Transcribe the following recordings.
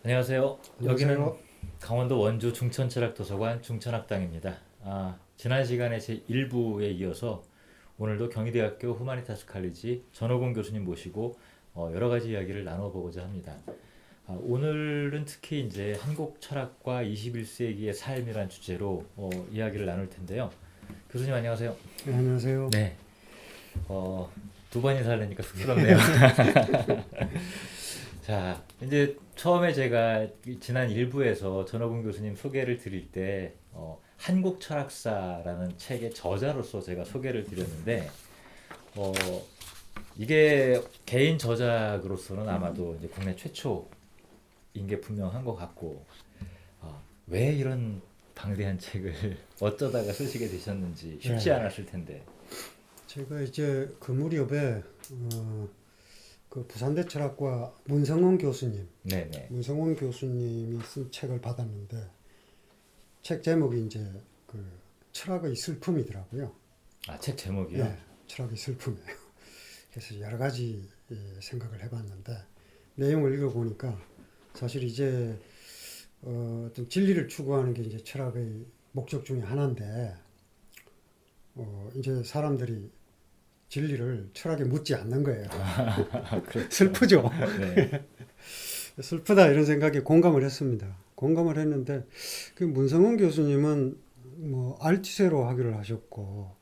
안녕하세요. 여기는 안녕하세요. 강원도 원주 중천철학도서관 중천학당입니다. 지난 시간에 제 1부에 이어서 오늘도 경희대학교 후마니타스 칼리지 전호곤 교수님 모시고 여러 가지 이야기를 나눠보고자 합니다. 오늘은 특히 이제 한국 철학과 21세기의 삶이란 주제로 이야기를 나눌 텐데요. 교수님 안녕하세요. 네, 안녕하세요. 네. 두 번 인사하려니까 쑥스럽네요. 자, 이제 처음에 제가 지난 1부에서 전호근 교수님 소개를 드릴 때 한국 철학사라는 책의 저자로서 제가 소개를 드렸는데 어, 이게 개인 저작으로서는 아마도 이제 국내 최초인 게 분명한 것 같고 왜 이런 방대한 책을 어쩌다가 쓰시게 되셨는지 쉽지 네. 않았을 텐데. 제가 이제 그 무렵에 그 부산대 철학과 문성원 교수님이 쓴 책을 받았는데 책 제목이 이제 그 철학의 슬픔이더라고요. 책 제목이요? 네, 철학의 슬픔이에요. 그래서 여러 가지 생각을 해봤는데 내용을 읽어보니까 사실 이제 어떤 진리를 추구하는 게 이제 철학의 목적 중에 하나인데 이제 사람들이 진리를 철학에 묻지 않는 거예요. 그렇죠. 슬프죠. 네. 슬프다 이런 생각에 공감을 했습니다. 공감을 했는데 그 문성원 교수님은 뭐 알티세로 학위를 하셨고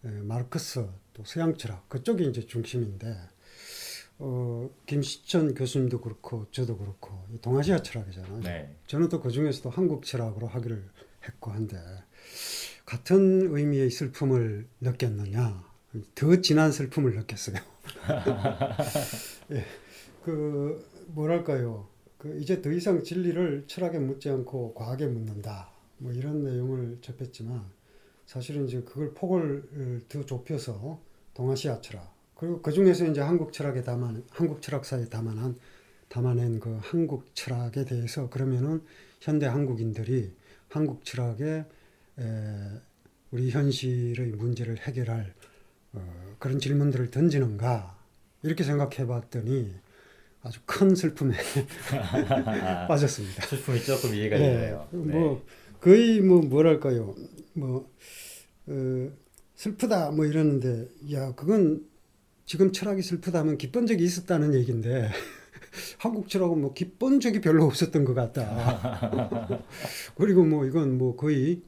마르크스 또 서양 철학 그쪽이 이제 중심인데 김시천 교수님도 그렇고 저도 그렇고 동아시아 철학이잖아요. 네. 저는 또 그 중에서도 한국 철학으로 학위를 했고 한데 같은 의미의 슬픔을 느꼈느냐? 더 진한 슬픔을 느꼈어요. 예, 그 뭐랄까요? 그 이제 더 이상 진리를 철학에 묻지 않고 과학에 묻는다. 뭐 이런 내용을 접했지만 사실은 이제 그걸 폭을 더 좁혀서 동아시아 철학 그리고 그 중에서 이제 한국 철학사에 담아낸 그 한국 철학에 대해서 그러면은 현대 한국인들이 한국 철학에 우리 현실의 문제를 해결할 그런 질문들을 던지는가 이렇게 생각해 봤더니 아주 큰 슬픔에 빠졌습니다. 슬픔이 조금 이해가 되네요. 뭐 거의 뭐 뭐랄까요 뭐 슬프다 뭐 이러는데 야 그건 지금 철학이 슬프다면 기쁜 적이 있었다는 얘기인데 한국 철학은 뭐 기쁜 적이 별로 없었던 것 같다. 그리고 뭐 이건 뭐 거의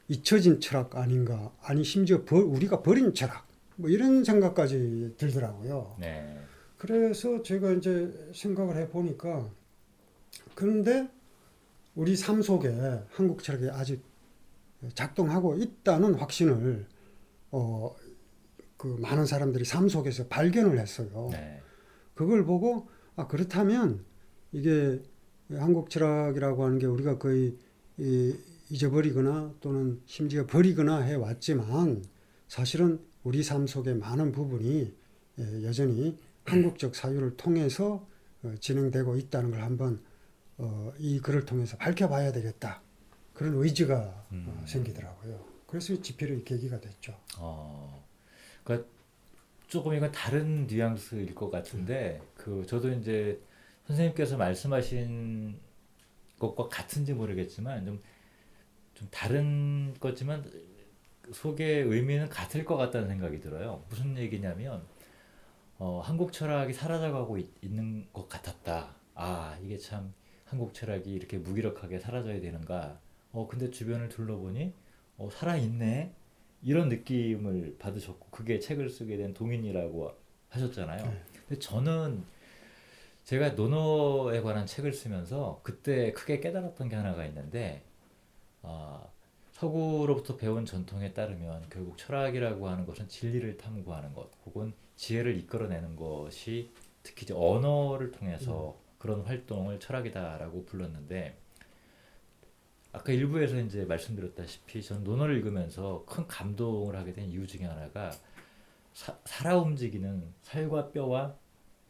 잊혀진 철학 아닌가 아니 심지어 우리가 버린 철학 뭐 이런 생각까지 들더라고요. 네. 그래서 제가 이제 생각을 해보니까 그런데 우리 삶 속에 한국 철학이 아직 작동하고 있다는 확신을 그 많은 사람들이 삶 속에서 발견을 했어요. 네. 그걸 보고 그렇다면 이게 한국 철학이라고 하는 게 우리가 거의 잊어버리거나 또는 심지어 버리거나 해왔지만 사실은 우리 삶 속의 많은 부분이 여전히 한국적 사유를 통해서 진행되고 있다는 걸 한번 이 글을 통해서 밝혀봐야 되겠다. 그런 의지가 생기더라고요. 그래서 집필의 계기가 됐죠. 그러니까 조금 이건 다른 뉘앙스일 것 같은데 저도 이제 선생님께서 말씀하신 것과 같은지 모르겠지만 좀 다른 거지만 속의 의미는 같을 것 같다는 생각이 들어요. 무슨 얘기냐면 한국 철학이 사라져가고 있는 것 같았다. 이게 참 한국 철학이 이렇게 무기력하게 사라져야 되는가. 근데 주변을 둘러보니 살아있네. 이런 느낌을 받으셨고 그게 책을 쓰게 된 동인이라고 하셨잖아요. 근데 저는 제가 논어에 관한 책을 쓰면서 그때 크게 깨달았던 게 하나가 있는데 서구로부터 배운 전통에 따르면 결국 철학이라고 하는 것은 진리를 탐구하는 것 혹은 지혜를 이끌어내는 것이 특히 이제 언어를 통해서 그런 활동을 철학이다라고 불렀는데 아까 일부에서 이제 말씀드렸다시피 전 논어를 읽으면서 큰 감동을 하게 된 이유 중에 하나가 살아 움직이는 살과 뼈와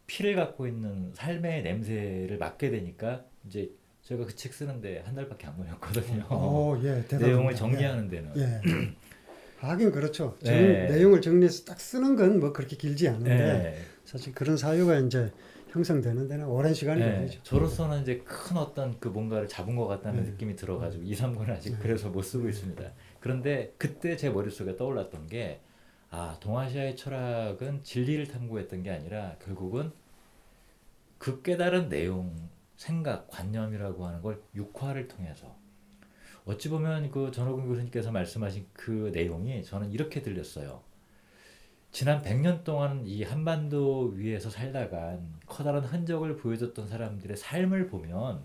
피를 갖고 있는 삶의 냄새를 맡게 되니까 이제 제가 그 책 쓰는데 한 달밖에 안 걸렸거든요. 예, 대단합니다. 내용을 정리하는 데는. 예. 하긴 그렇죠. 네. 내용을 정리해서 딱 쓰는 건 뭐 그렇게 길지 않은데 네. 사실 그런 사유가 이제 형성되는 데는 오랜 시간이 네, 걸리죠. 저로서는 이제 큰 어떤 그 뭔가를 잡은 것 같다는 네. 느낌이 들어가지고 2, 3권을 아직 네. 그래서 못 쓰고 있습니다. 그런데 그때 제 머릿속에 떠올랐던 게, 아, 동아시아의 철학은 진리를 탐구했던 게 아니라 결국은 그 깨달은 내용, 생각, 관념이라고 하는 걸 육화를 통해서, 어찌 보면 그 전호근 교수님께서 말씀하신 그 내용이 저는 이렇게 들렸어요. 지난 100년 동안 이 한반도 위에서 살다간 커다란 흔적을 보여줬던 사람들의 삶을 보면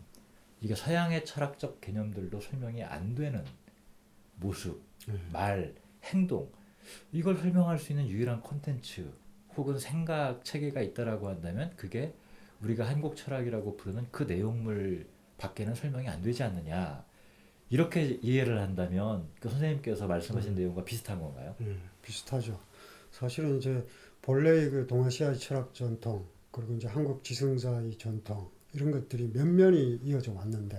이게 서양의 철학적 개념들도 설명이 안 되는 모습, 네. 말, 행동, 이걸 설명할 수 있는 유일한 콘텐츠 혹은 생각 체계가 있다라고 한다면 그게 우리가 한국 철학이라고 부르는 그 내용물 밖에는 설명이 안 되지 않느냐. 이렇게 이해를 한다면 그 선생님께서 말씀하신 내용과 비슷한 건가요? 비슷하죠. 사실은 이제 본래의 그 동아시아의 철학 전통 그리고 이제 한국 지성사의 전통 이런 것들이 면면이 이어져 왔는데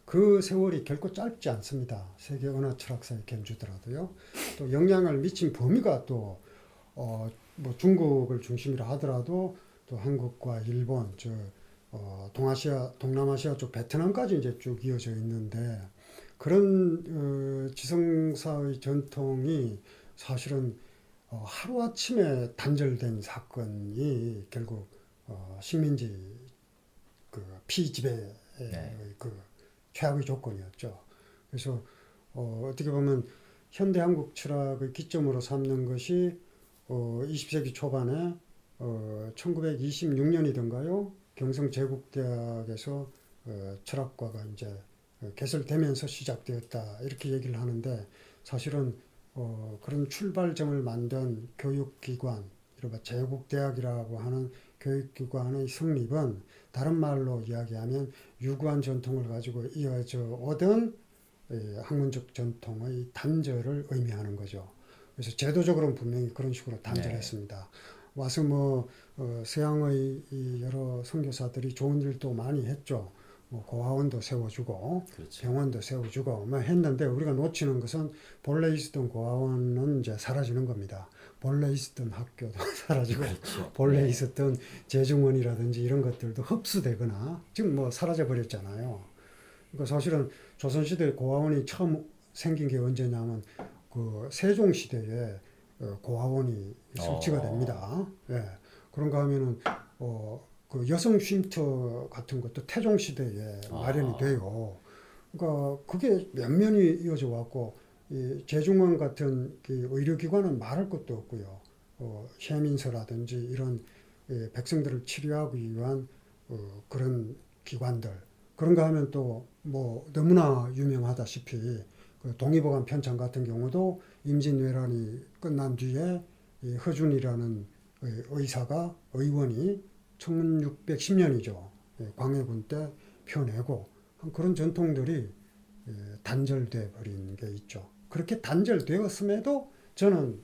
그 세월이 결코 짧지 않습니다. 세계 언어 철학사에 견주더라도요. 또 영향을 미친 범위가 또 뭐 중국을 중심으로 하더라도 또 한국과 일본, 동아시아, 동남아시아 쪽 베트남까지 이제 쭉 이어져 있는데 그런 지성사의 전통이 사실은 하루아침에 단절된 사건이 결국 식민지 그 피지배의 네. 그 최악의 조건이었죠. 그래서 어떻게 보면 현대 한국 철학의 기점으로 삼는 것이 20세기 초반에 1926년이던가요? 경성 제국대학에서 철학과가 이제 개설되면서 시작되었다 이렇게 얘기를 하는데 사실은 그런 출발점을 만든 교육기관, 이른바 제국대학이라고 하는 교육기관의 성립은 다른 말로 이야기하면 유구한 전통을 가지고 이어져 오던 학문적 전통의 단절을 의미하는 거죠. 그래서 제도적으로는 분명히 그런 식으로 단절했습니다. 와서 뭐 서양의 이 여러 선교사들이 좋은 일도 많이 했죠. 뭐 고아원도 세워주고 그렇죠. 병원도 세워주고 뭐 했는데 우리가 놓치는 것은 본래 있었던 고아원은 이제 사라지는 겁니다. 본래 있었던 학교도 사라지고 그렇죠. 본래 네. 있었던 재중원이라든지 이런 것들도 흡수되거나 지금 뭐 사라져 버렸잖아요. 그러니까 사실은 조선시대 고아원이 처음 생긴 게 언제냐면 그 세종시대에 고아원이 설치가 됩니다. 예. 그런가 하면은 그 여성 쉼터 같은 것도 태종 시대에 마련이 돼요. 그러니까 그게 면면이 이어져 왔고 이 재중원 같은 그 의료기관은 말할 것도 없고요. 세민서라든지 이런 백성들을 치료하기 위한 그런 기관들 그런가 하면 또 뭐 너무나 유명하다시피 그 동의보감 편찬 같은 경우도 임진왜란이 끝난 뒤에 이 허준이라는 의사가 의원이 1610년이죠. 광해군 때 펴내고 그런 전통들이 단절돼 버린 게 있죠. 그렇게 단절되었음에도 저는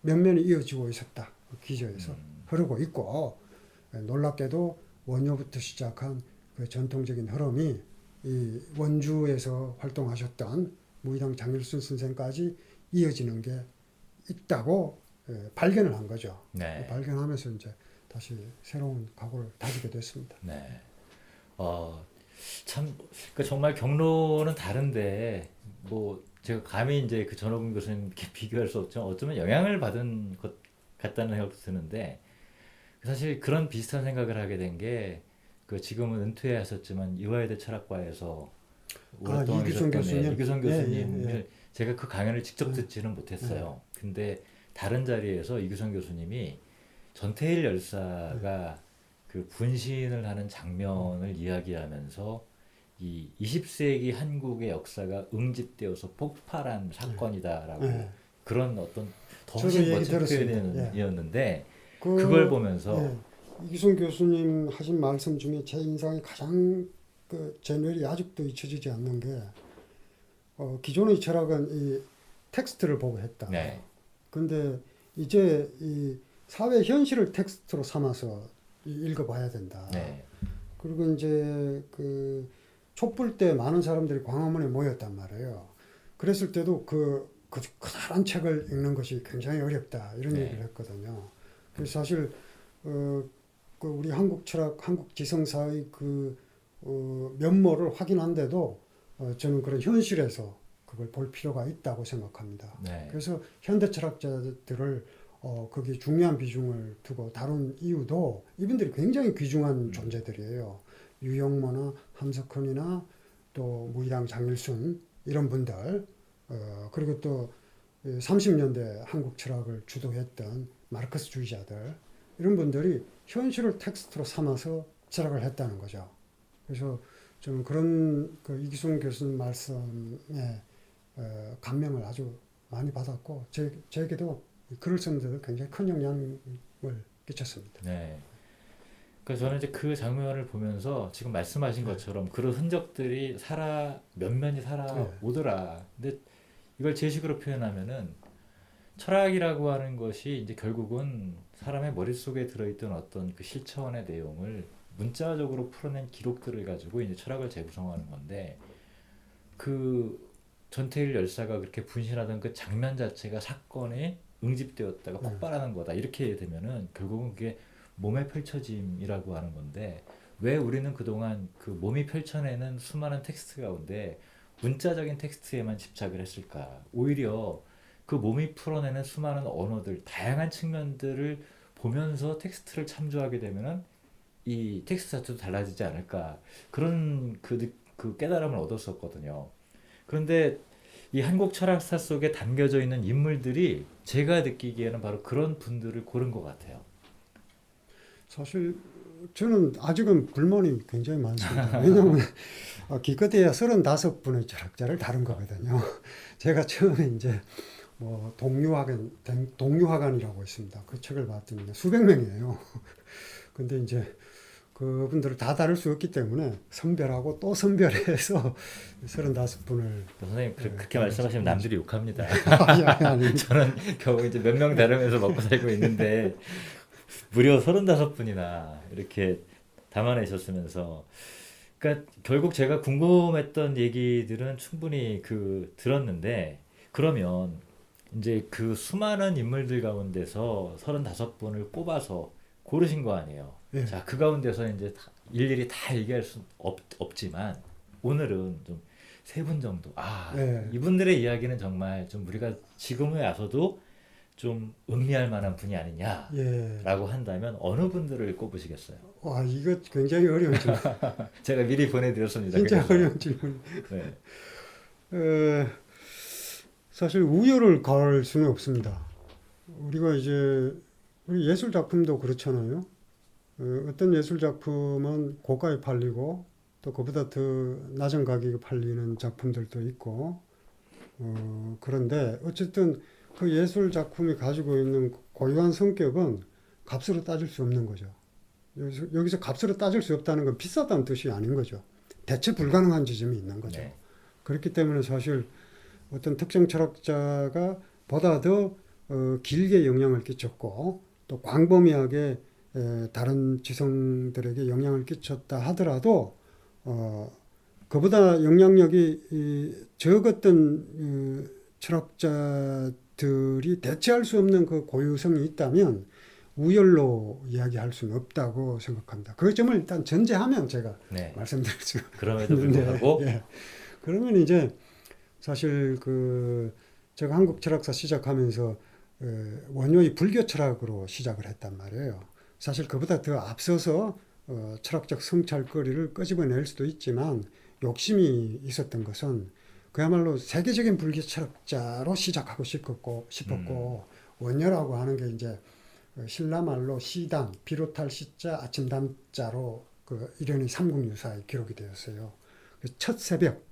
면면이 이어지고 있었다. 기저에서 흐르고 있고 놀랍게도 원효부터 시작한 그 전통적인 흐름이 이 원주에서 활동하셨던 무의당 장일순 선생까지 이어지는 게 있다고 발견을 한 거죠. 네. 발견하면서 이제 다시 새로운 각오를 다지게 됐습니다. 네. 참, 그 정말 경로는 다른데, 뭐, 제가 감히 이제 그 전호근 교수님께 비교할 수 없지만, 어쩌면 영향을 받은 것 같다는 생각도 드는데, 사실 그런 비슷한 생각을 하게 된 게, 그 지금은 은퇴하셨지만, 이화여대 철학과에서 오랫동안 이규성 계셨던 교수님? 이규성 예, 교수님을 예, 예. 제가 그 강연을 직접 듣지는 못했어요. 근데 다른 자리에서 이규성 교수님이 전태일 열사가 그 분신을 하는 장면을 이야기하면서 이 20세기 한국의 역사가 응집되어서 폭발한 사건이다라고 예. 그런 어떤 저도 훨씬 얘기 멋진 들었습니다. 표현이었는데 그걸 보면서 이규성 교수님 하신 말씀 중에 제 인상에 가장 제 뇌리 아직도 잊혀지지 않는 게 기존의 철학은 이 텍스트를 보고 했다. 네. 근데 이제 이 사회 현실을 텍스트로 삼아서 읽어봐야 된다. 네. 그리고 이제 그 촛불 때 많은 사람들이 광화문에 모였단 말이에요. 그랬을 때도 그 커다란 책을 읽는 것이 굉장히 어렵다 이런 네. 얘기를 했거든요. 그래서 사실 그 우리 한국 철학, 한국 지성사의 그 면모를 확인한데도 저는 그런 현실에서 그걸 볼 필요가 있다고 생각합니다. 네. 그래서 현대 철학자들을 거기에 중요한 비중을 두고 다룬 이유도 이분들이 굉장히 귀중한 존재들이에요. 유영모나 함석헌이나 또 무이당 장일순 이런 분들 그리고 또 30년대 한국 철학을 주도했던 마르크스주의자들 이런 분들이 현실을 텍스트로 삼아서 철학을 했다는 거죠. 그래서 저는 그런 그 이기순 교수님 말씀에 감명을 아주 많이 받았고 제게도 글을 쓰는데도 굉장히 큰 영향을 끼쳤습니다. 네. 그래서 저는 이제 그 장면을 보면서 지금 말씀하신 것처럼 그런 흔적들이 면면이 살아오더라. 근데 이걸 제 식으로 표현하면은 철학이라고 하는 것이 이제 결국은 사람의 머릿속에 들어있던 어떤 그 실천의 내용을 문자적으로 풀어낸 기록들을 가지고 이제 철학을 재구성하는 건데 그 전태일 열사가 그렇게 분신하던 그 장면 자체가 사건에 응집되었다가 폭발하는 거다. 이렇게 되면은 결국은 그게 몸의 펼쳐짐이라고 하는 건데 왜 우리는 그동안 그 몸이 펼쳐내는 수많은 텍스트 가운데 문자적인 텍스트에만 집착을 했을까? 오히려 그 몸이 풀어내는 수많은 언어들, 다양한 측면들을 보면서 텍스트를 참조하게 되면은 이 텍스트 자체도 달라지지 않을까? 그런 그 깨달음을 얻었었거든요. 그런데 이 한국 철학사 속에 담겨져 있는 인물들이 제가 느끼기에는 바로 그런 분들을 고른 것 같아요. 사실 저는 아직은 불만이 굉장히 많습니다. 왜냐하면 기껏해야 35분의 철학자를 다룬 거거든요. 제가 처음에 이제 뭐 동유화관이라고 있습니다. 그 책을 봤더니 수백 명이에요. 근데 이제 그분들을 다 다룰 수 없기 때문에 선별하고 또 선별해서 35분을 선생님 그렇게 말씀하시면 남들이 욕합니다. 아니, 저는 겨우 이제 몇 명 다루면서 먹고 살고 있는데 무려 35분이나 이렇게 담아내셨으면서 그러니까 결국 제가 궁금했던 얘기들은 충분히 들었는데 그러면 이제 그 수많은 인물들 가운데서 35분을 뽑아서 고르신 거 아니에요. 예. 자, 그 가운데서 이제 일일이 다 얘기할 수 없지만 오늘은 좀 세 분 정도. 예. 이분들의 이야기는 정말 좀 우리가 지금에 와서도 좀 음미할 만한 분이 아니냐라고 예. 한다면 어느 분들을 꼽으시겠어요? 와, 이거 굉장히 어려운 질문. 제가 미리 보내드렸습니다. 진짜 그래서. 어려운 질문. 네. 사실 우열을 가할 수는 없습니다. 우리가 이제 우리 예술 작품도 그렇잖아요. 어떤 예술 작품은 고가에 팔리고 또 그보다 더 낮은 가격에 팔리는 작품들도 있고 그런데 어쨌든 그 예술 작품이 가지고 있는 고유한 성격은 값으로 따질 수 없는 거죠. 여기서 값으로 따질 수 없다는 건 비싸다는 뜻이 아닌 거죠. 대체 불가능한 지점이 있는 거죠. 네. 그렇기 때문에 사실 어떤 특정 철학자가 보다 더 길게 영향을 끼쳤고 또 광범위하게 다른 지성들에게 영향을 끼쳤다 하더라도 그보다 영향력이 적었던 철학자들이 대체할 수 없는 그 고유성이 있다면 우열로 이야기할 수는 없다고 생각합니다. 그 점을 일단 전제하면 제가 네. 말씀드릴 수가 그럼에도 있는데, 불구하고 예. 그러면 이제 사실 제가 한국 철학사 시작하면서 원효의 불교 철학으로 시작을 했단 말이에요. 사실 그보다 더 앞서서 철학적 성찰거리를 끄집어낼 수도 있지만 욕심이 있었던 것은 그야말로 세계적인 불교 철학자로 시작하고 싶었고 원효라고 하는 게 이제 신라말로 시담, 비롯할 시자, 아침담자로 일연의 삼국유사에 기록이 되었어요. 첫 새벽,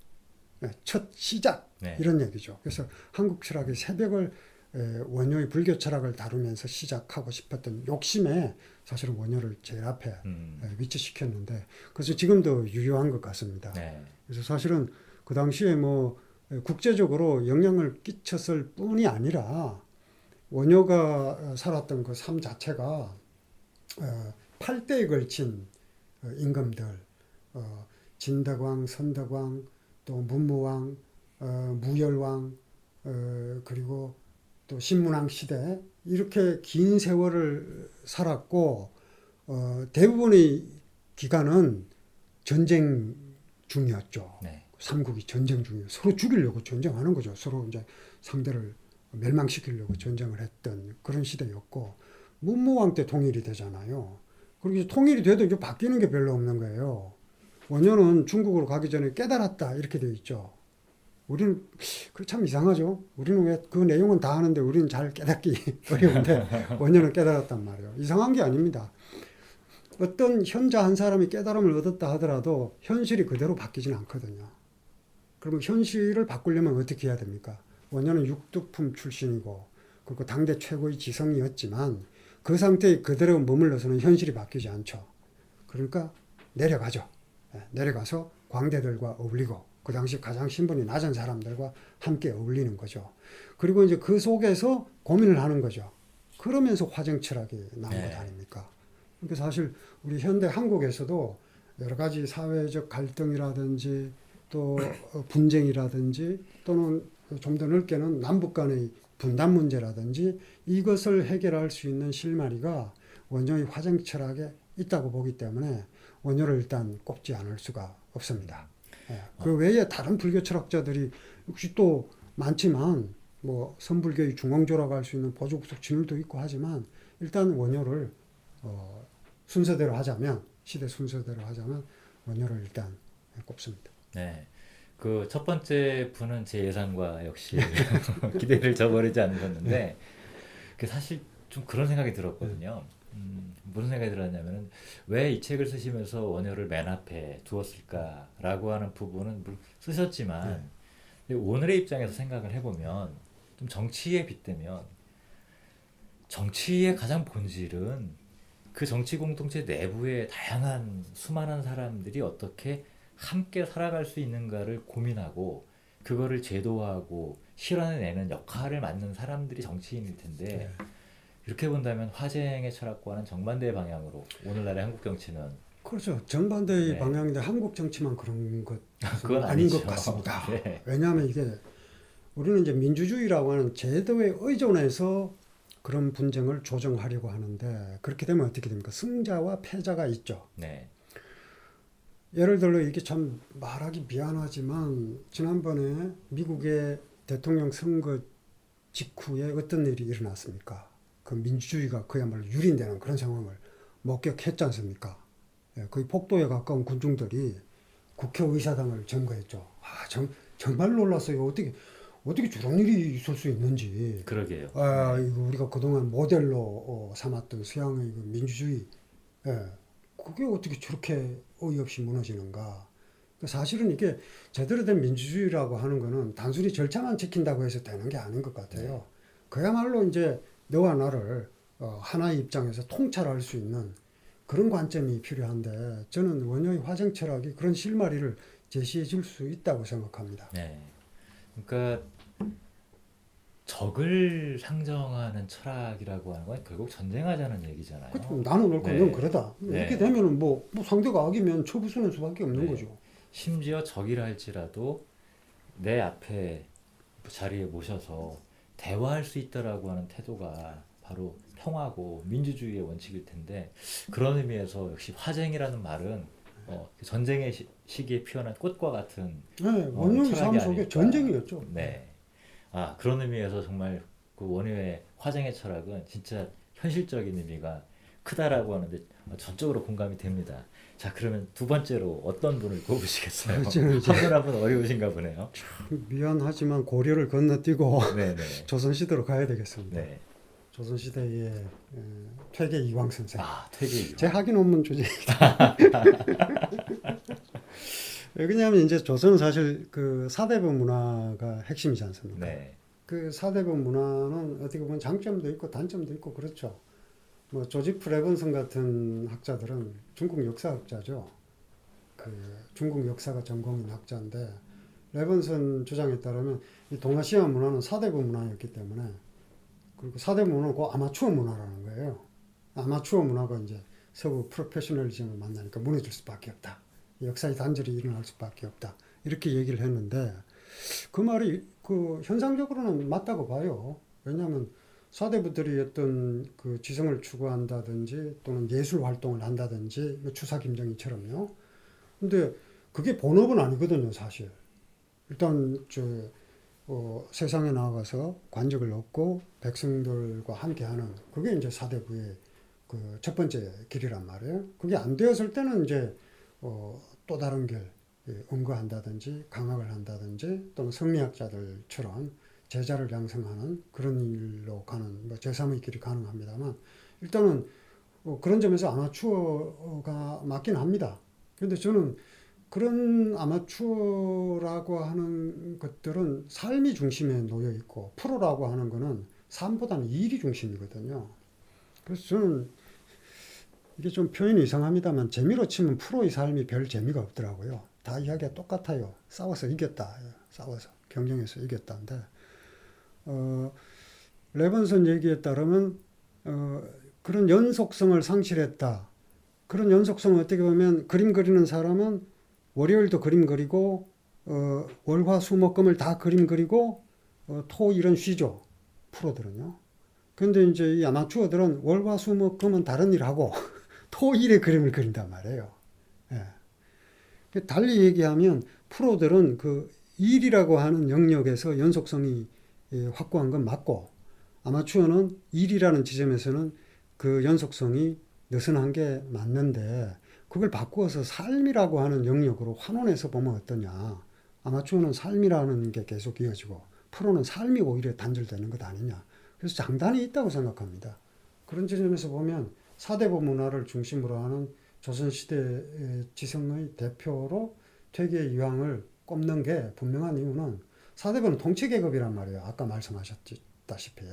첫 시작 네. 이런 얘기죠. 그래서 한국 철학의 새벽을 원효의 불교 철학을 다루면서 시작하고 싶었던 욕심에 사실은 원효를 제일 앞에 위치시켰는데 그래서 지금도 유효한 것 같습니다. 네. 그래서 사실은 그 당시에 뭐 국제적으로 영향을 끼쳤을 뿐이 아니라 원효가 살았던 그 삶 자체가 8대에 걸친 임금들, 진덕왕, 선덕왕, 또 문무왕, 무열왕, 그리고 또 신문왕 시대 이렇게 긴 세월을 살았고 대부분의 기간은 전쟁 중이었죠. 네. 삼국이 전쟁 중이에요. 서로 죽이려고 전쟁하는 거죠. 서로 이제 상대를 멸망시키려고 전쟁을 했던 그런 시대였고, 문무왕 때 통일이 되잖아요. 그리고 이제 통일이 돼도 이제 바뀌는 게 별로 없는 거예요. 원효는 중국으로 가기 전에 깨달았다 이렇게 돼 있죠. 우리는 그 참 이상하죠. 우리는 왜 그 내용은 다 아는데 우리는 잘 깨닫기 어려운데 원효는 깨달았단 말이에요. 이상한 게 아닙니다. 어떤 현자 한 사람이 깨달음을 얻었다 하더라도 현실이 그대로 바뀌지는 않거든요. 그러면 현실을 바꾸려면 어떻게 해야 됩니까? 원효는 육두품 출신이고 그리고 당대 최고의 지성이었지만 그 상태에 그대로 머물러서는 현실이 바뀌지 않죠. 그러니까 내려가죠. 내려가서 광대들과 어울리고 그 당시 가장 신분이 낮은 사람들과 함께 어울리는 거죠. 그리고 이제 그 속에서 고민을 하는 거죠. 그러면서 화정 철학이 나온 것 아닙니까? 그러니까 사실 우리 현대 한국에서도 여러 가지 사회적 갈등이라든지 또 분쟁이라든지 또는 좀 더 넓게는 남북 간의 분단 문제라든지 이것을 해결할 수 있는 실마리가 원효의 화정 철학에 있다고 보기 때문에 원효를 일단 꼽지 않을 수가 없습니다. 그 외에 다른 불교 철학자들이 역시 또 많지만 뭐 선불교의 중앙조라고 할 수 있는 보조국속 진울도 있고 하지만 일단 원효를 순서대로 하자면 시대 순서대로 하자면 원효를 일단 꼽습니다. 네. 그 첫 번째 분은 제 예상과 역시 기대를 저버리지 않으셨는데 그 사실 좀 그런 생각이 들었거든요. 무슨 생각이 들었냐면은 왜 이 책을 쓰시면서 원효를 맨 앞에 두었을까라고 하는 부분은 물론 쓰셨지만 근데 오늘의 입장에서 생각을 해보면 좀 정치에 빗대면 정치의 가장 본질은 그 정치 공동체 내부의 다양한 수많은 사람들이 어떻게 함께 살아갈 수 있는가를 고민하고 그거를 제도화하고 실현해내는 역할을 맡는 사람들이 정치인일 텐데 이렇게 본다면 화쟁의 철학과는 정반대의 방향으로 오늘날의 한국 정치는 그렇죠. 정반대의 네. 방향인데 한국 정치만 그런 것 그건 아닌 아니죠. 것 같습니다. 네. 왜냐하면 이게 우리는 이제 민주주의라고 하는 제도에 의존해서 그런 분쟁을 조정하려고 하는데 그렇게 되면 어떻게 됩니까? 승자와 패자가 있죠. 네. 예를 들어 이게 참 말하기 미안하지만 지난번에 미국의 대통령 선거 직후에 어떤 일이 일어났습니까? 그 민주주의가 그야말로 유린되는 그런 상황을 목격했지 않습니까? 거의 폭도에 가까운 군중들이 국회의사당을 점거했죠. 정말 놀랐어요. 어떻게 저런 일이 있을 수 있는지. 그러게요. 이거 우리가 그동안 모델로 삼았던 서양의 그 민주주의, 그게 어떻게 저렇게 어이없이 무너지는가. 사실은 이게 제대로 된 민주주의라고 하는 거는 단순히 절차만 지킨다고 해서 되는 게 아닌 것 같아요. 그야말로 이제 너와 나를 하나의 입장에서 통찰할 수 있는 그런 관점이 필요한데 저는 원효의 화정 철학이 그런 실마리를 제시해 줄 수 있다고 생각합니다. 네. 그러니까 적을 상정하는 철학이라고 하는 건 결국 전쟁하자는 얘기잖아요. 나는 옳고 네. 넌 그러다. 네. 이렇게 되면은 뭐 상대가 악이면 처부수는 수밖에 없는 네. 거죠. 심지어 적이라 할지라도 내 앞에 자리에 모셔서 대화할 수 있다라고 하는 태도가 바로 평화고 민주주의의 원칙일 텐데 그런 의미에서 역시 화쟁이라는 말은 전쟁의 시기에 피어난 꽃과 같은 원효의 삶 철학이 속에 아닐까. 전쟁이었죠. 네. 그런 의미에서 정말 그 원효의 화쟁의 철학은 진짜 현실적인 의미가 크다라고 하는데 전적으로 공감이 됩니다. 자, 그러면 두 번째로 어떤 분을 꼽으시겠어요? 저는 이제 한분 한 분 어려우신가 보네요. 미안하지만 고려를 건너뛰고 네네. 조선시대로 가야 되겠습니다. 네. 조선시대의 퇴계 이황 선생. 퇴계 제 학위 논문 주제입니다. 왜냐하면 이제 조선은 사실 그 사대부 문화가 핵심이지 않습니까? 네. 그 사대부 문화는 어떻게 보면 장점도 있고 단점도 있고 그렇죠. 뭐 조지프 레번슨 같은 학자들은 중국 역사학자죠. 그 중국 역사가 전공인 학자인데 레번슨 주장에 따르면 이 동아시아 문화는 사대부 문화였기 때문에 그리고 사대부 문화는 그 아마추어 문화라는 거예요. 아마추어 문화가 이제 서구 프로페셔널리즘을 만나니까 무너질 수밖에 없다. 역사의 단절이 일어날 수밖에 없다. 이렇게 얘기를 했는데 그 말이 그 현상적으로는 맞다고 봐요. 왜냐하면 사대부들이 어떤 그 지성을 추구한다든지 또는 예술 활동을 한다든지 뭐 추사 김정희처럼요. 근데 그게 본업은 아니거든요, 사실. 일단 세상에 나가서 관직을 얻고 백성들과 함께하는 그게 이제 사대부의 그 첫 번째 길이란 말이에요. 그게 안 되었을 때는 이제 또 다른 길 응거한다든지 강학을 한다든지 또는 성리학자들처럼 제자를 양성하는 그런 일로 가는 뭐 제3의 길이 가능합니다만 일단은 그런 점에서 아마추어가 맞긴 합니다. 그런데 저는 그런 아마추어라고 하는 것들은 삶이 중심에 놓여 있고 프로라고 하는 거는 삶보다는 일이 중심이거든요. 그래서 저는 이게 좀 표현이 이상합니다만 재미로 치면 프로의 삶이 별 재미가 없더라고요. 다 이야기가 똑같아요. 싸워서 이겼다. 싸워서 경쟁해서 이겼다는데 레번슨 얘기에 따르면 그런 연속성을 상실했다. 그런 연속성을 어떻게 보면 그림 그리는 사람은 월요일도 그림 그리고 월화수목금을 다 그림 그리고 토일은 쉬죠. 프로들은요. 근데 이제 이 아마추어들은 월화수목금은 다른 일 하고 토일에 그림을 그린단 말이에요. 예. 달리 얘기하면 프로들은 그 일이라고 하는 영역에서 연속성이 확고한 건 맞고 아마추어는 일이라는 지점에서는 그 연속성이 느슨한 게 맞는데 그걸 바꾸어서 삶이라고 하는 영역으로 환원해서 보면 어떠냐. 아마추어는 삶이라는 게 계속 이어지고 프로는 삶이 오히려 단절되는 것 아니냐. 그래서 장단이 있다고 생각합니다. 그런 지점에서 보면 사대부 문화를 중심으로 하는 조선시대 지성의 대표로 퇴계 이황을 꼽는 게 분명한 이유는 사대부는 통치계급이란 말이에요. 아까 말씀하셨다시피.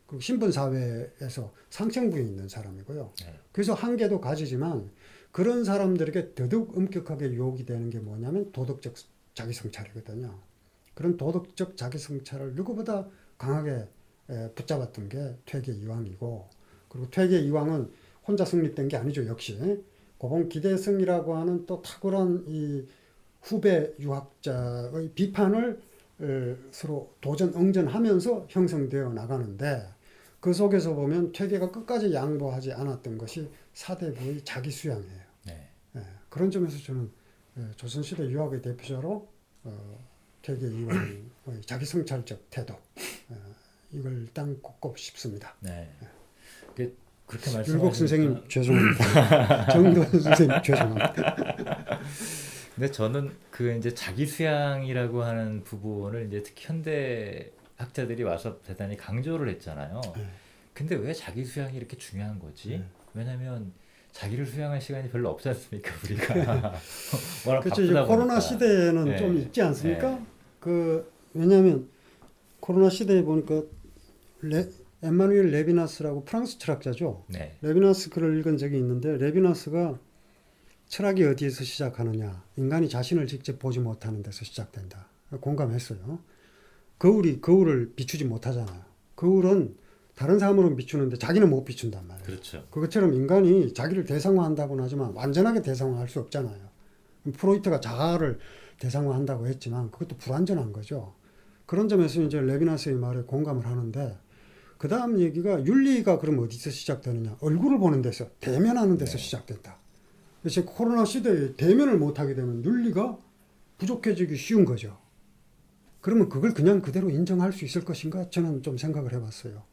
그리고 신분사회에서 상층부에 있는 사람이고요. 그래서 한계도 가지지만 그런 사람들에게 더더욱 엄격하게 유혹이 되는 게 뭐냐면 도덕적 자기성찰이거든요. 그런 도덕적 자기성찰을 누구보다 강하게 붙잡았던 게 퇴계 이황이고 그리고 퇴계 이황은 혼자 성립된 게 아니죠. 역시 고봉 기대성이라고 하는 또 탁월한 이 후배 유학자의 비판을 서로 도전 응전하면서 형성되어 나가는데 그 속에서 보면 퇴계가 끝까지 양보하지 않았던 것이 사대부의 자기 수양이에요. 네. 그런 점에서 저는 조선시대 유학의 대표자로 퇴계 이황의 자기 성찰적 태도 이걸 일단 꼽고 싶습니다. 네. 그렇게 율곡 선생님 말씀하시니까 죄송합니다. 정도원 선생님 죄송합니다. 근데 저는 그 이제 자기 수양이라고 하는 부분을 이제 특히 현대 학자들이 와서 대단히 강조를 했잖아요. 근데 왜 자기 수양이 이렇게 중요한 거지? 왜냐면 자기를 수양할 시간이 별로 없지 않습니까, 우리가. 워낙 그렇죠. 이제 바쁘다 코로나 보니까. 시대에는 네. 좀 있지 않습니까? 네. 왜냐하면 코로나 시대에 보니까 에마누엘 레비나스라고 프랑스 철학자죠. 네. 레비나스 글을 읽은 적이 있는데 레비나스가 철학이 어디에서 시작하느냐? 인간이 자신을 직접 보지 못하는 데서 시작된다. 공감했어요. 거울을 비추지 못하잖아요. 거울은 다른 사람으로 비추는데 자기는 못 비춘단 말이에요. 그렇죠. 그것처럼 인간이 자기를 대상화한다고는 하지만 완전하게 대상화할 수 없잖아요. 프로이트가 자아를 대상화한다고 했지만 그것도 불완전한 거죠. 그런 점에서 이제 레비나스의 말에 공감을 하는데 그 다음 얘기가 윤리가 그럼 어디서 시작되느냐? 얼굴을 보는 데서, 대면하는 데서 시작된다. 그래서 코로나 시대에 대면을 못하게 되면 윤리가 부족해지기 쉬운 거죠. 그러면 그걸 그냥 그대로 인정할 수 있을 것인가? 저는 좀 생각을 해봤어요.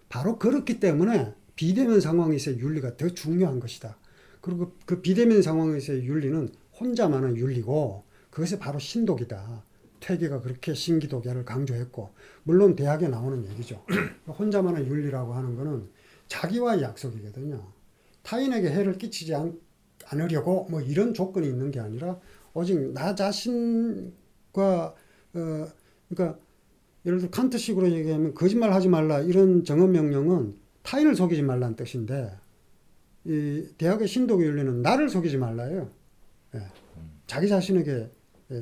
바로 그렇기 때문에 비대면 상황에서의 윤리가 더 중요한 것이다. 그리고 그 비대면 상황에서의 윤리는 혼자만의 윤리고 그것이 바로 신독이다. 퇴계가 그렇게 신기독야를 강조했고 물론 대학에 나오는 얘기죠. 혼자만의 윤리라고 하는 거는 자기와의 약속이거든요. 타인에게 해를 끼치지 않으려고 뭐 이런 조건이 있는 게 아니라 오직 나 자신과 그러니까 예를 들어 칸트식으로 얘기하면 거짓말하지 말라 이런 정언 명령은 타인을 속이지 말라는 뜻인데 이 대학의 신독의 윤리는 나를 속이지 말라예요. 자기 자신에게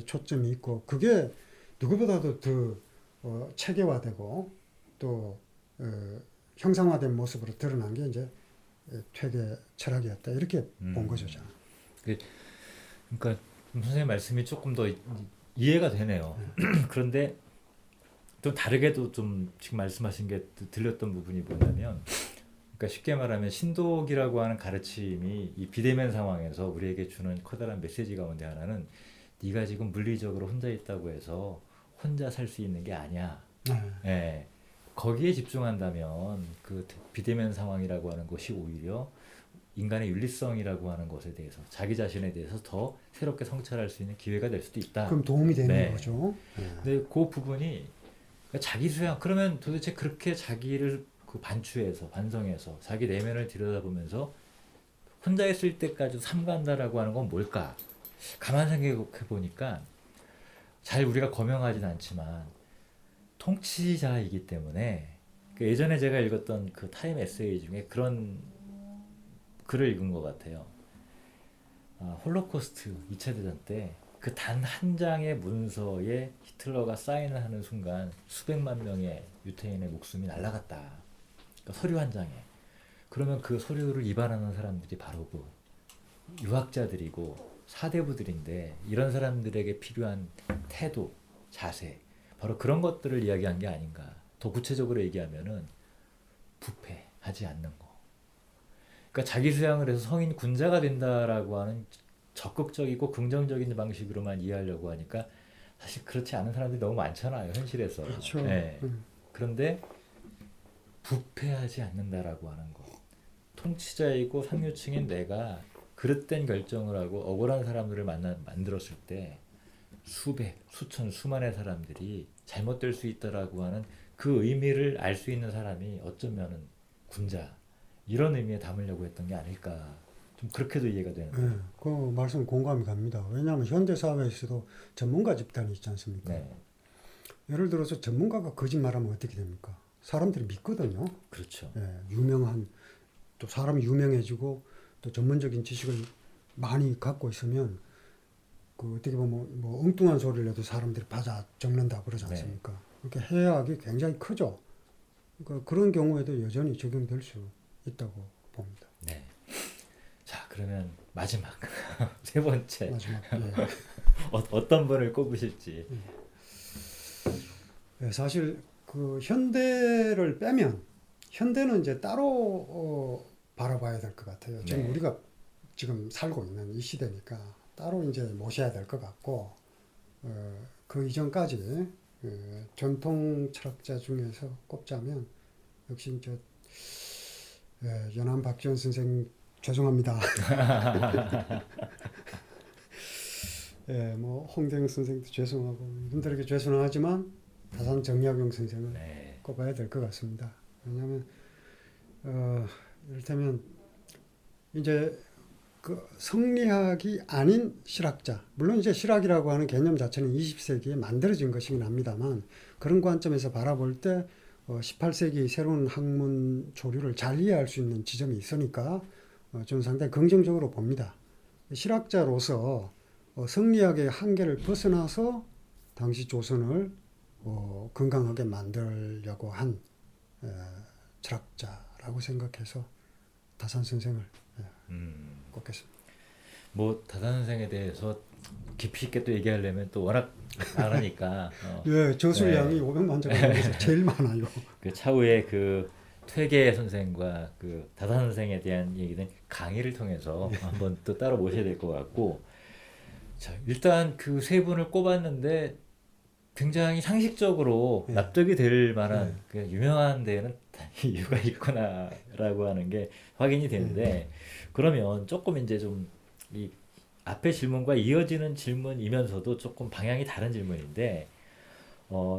초점이 있고 그게 누구보다도 더 체계화되고 또 형상화된 모습으로 드러난 게 이제 퇴계 철학이었다 이렇게 본 거죠. 저는. 그러니까 선생님 말씀이 조금 더 이해가 되네요. 그런데 또 다르게도 좀 지금 말씀하신 게 들렸던 부분이 뭐냐면, 그러니까 쉽게 말하면 신독이라고 하는 가르침이 이 비대면 상황에서 우리에게 주는 커다란 메시지 가운데 하나는, 네가 지금 물리적으로 혼자 있다고 해서 혼자 살 수 있는 게 아니야. 네. 예. 거기에 집중한다면 그 비대면 상황이라고 하는 것이 오히려 인간의 윤리성이라고 하는 것에 대해서, 자기 자신에 대해서 더 새롭게 성찰할 수 있는 기회가 될 수도 있다. 그럼 도움이 되는 네. 거죠. 근데 그 부분이, 그러니까 자기 수양, 그러면 도대체 그렇게 자기를 그 반추해서 반성해서 자기 내면을 들여다보면서 혼자 있을 때까지 삼간다라고 하는 건 뭘까? 가만 생각해 보니까 잘 우리가 거명하진 않지만 통치자이기 때문에, 그 예전에 제가 읽었던 그 타임 에세이 중에 그런 글을 읽은 것 같아요. 홀로코스트 2차 대전 때 그 단 한 장의 문서에 히틀러가 사인을 하는 순간 수백만 명의 유태인의 목숨이 날아갔다. 그러니까 서류 한 장에. 그러면 그 서류를 위반하는 사람들이 바로 그 유학자들이고 사대부들인데, 이런 사람들에게 필요한 태도, 자세, 바로 그런 것들을 이야기한 게 아닌가. 더 구체적으로 얘기하면은 부패하지 않는 거. 그러니까 자기 수양을 해서 성인 군자가 된다라고 하는 적극적이고 긍정적인 방식으로만 이해하려고 하니까 사실 그렇지 않은 사람들이 너무 많잖아요, 현실에서. 그렇죠. 네. 그런데 부패하지 않는다라고 하는 거. 통치자이고 상류층인 내가 그릇된 결정을 하고 억울한 사람들을 만들었을 때 수백, 수천, 수만의 사람들이 잘못될 수 있다라고 하는 그 의미를 알 수 있는 사람이 어쩌면은 군자, 이런 의미에 담으려고 했던 게 아닐까. 좀 그렇게도 이해가 되는데. 네. 그 말씀 공감이 갑니다. 왜냐하면 현대 사회에서도 전문가 집단이 있지 않습니까? 네, 예를 들어서 전문가가 거짓말하면 어떻게 됩니까? 사람들이 믿거든요. 그렇죠. 유명한, 또 사람이 유명해지고 또 전문적인 지식을 많이 갖고 있으면 그 어떻게 보면 뭐 엉뚱한 소리를 해도 사람들이 받아 적는다 그러지 않습니까? 그러니까 해악이 굉장히 크죠. 그러니까 그런 경우에도 여전히 적용될 수 있다고 봅니다. 네. 자, 그러면 마지막 세 번째 마지막 어떤 분을 꼽으실지. 사실 그 현대를 빼면 현대는 이제 따로 바라봐야 될 것 같아요. 지금 네. 우리가 지금 살고 있는 이 시대니까 따로 이제 모셔야 될 것 같고, 그 이전까지 전통 철학자 중에서 꼽자면 역시 저 연암 박지원 선생 죄송합니다. 뭐 홍대영 선생도 죄송하고 이분들에게 죄송하지만 다산 정약용 선생을 네. 꼽아야 될 것 같습니다. 왜냐하면 이를테면 이제 그 성리학이 아닌 실학자, 물론 이제 실학이라고 하는 개념 자체는 20세기에 만들어진 것이긴 합니다만, 그런 관점에서 바라볼 때 18세기 새로운 학문 조류를 잘 이해할 수 있는 지점이 있으니까 저는 상당히 긍정적으로 봅니다. 실학자로서 성리학의 한계를 벗어나서 당시 조선을 건강하게 만들려고 한 철학자라고 생각해서 다산 선생을 꼽겠습니다. 뭐 다산 선생에 대해서 깊이 있게 또 얘기하려면 또 워낙 많으니까. 저술량이 네. 500만 장에서 제일 많아요. 그 차후에 그 퇴계 선생과 그 다산 선생에 대한 얘기는 강의를 통해서 한번 또 따로 모셔야 될 것 같고, 자, 일단 그 세 분을 꼽았는데 굉장히 상식적으로 납득이 될 만한 그 유명한 데에는 이유가 있구나라고 하는 게 확인이 되는데, 그러면 조금 이제 좀 이 앞에 질문과 이어지는 질문이면서도 조금 방향이 다른 질문인데,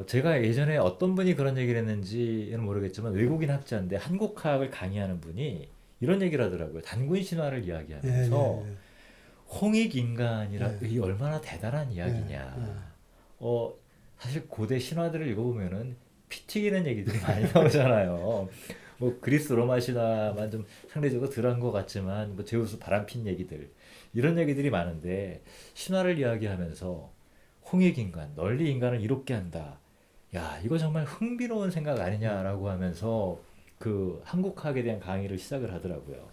제가 예전에 어떤 분이 그런 얘기를 했는지는 모르겠지만 외국인 학자인데 한국학을 강의하는 분이 이런 얘기를 하더라고요. 단군 신화를 이야기하면서 홍익 인간이라 이 얼마나 대단한 이야기냐. 사실 고대 신화들을 읽어보면은 피 튀기는 얘기들이 많이 나오잖아요. 뭐 그리스 로마 신화만 좀 상대적으로 덜한 것 같지만 뭐 제우스 바람핀 얘기들, 이런 얘기들이 많은데, 신화를 이야기하면서 홍익 인간, 널리 인간을 이롭게 한다. 야, 이거 정말 흥미로운 생각 아니냐라고 하면서 그 한국학에 대한 강의를 시작을 하더라고요.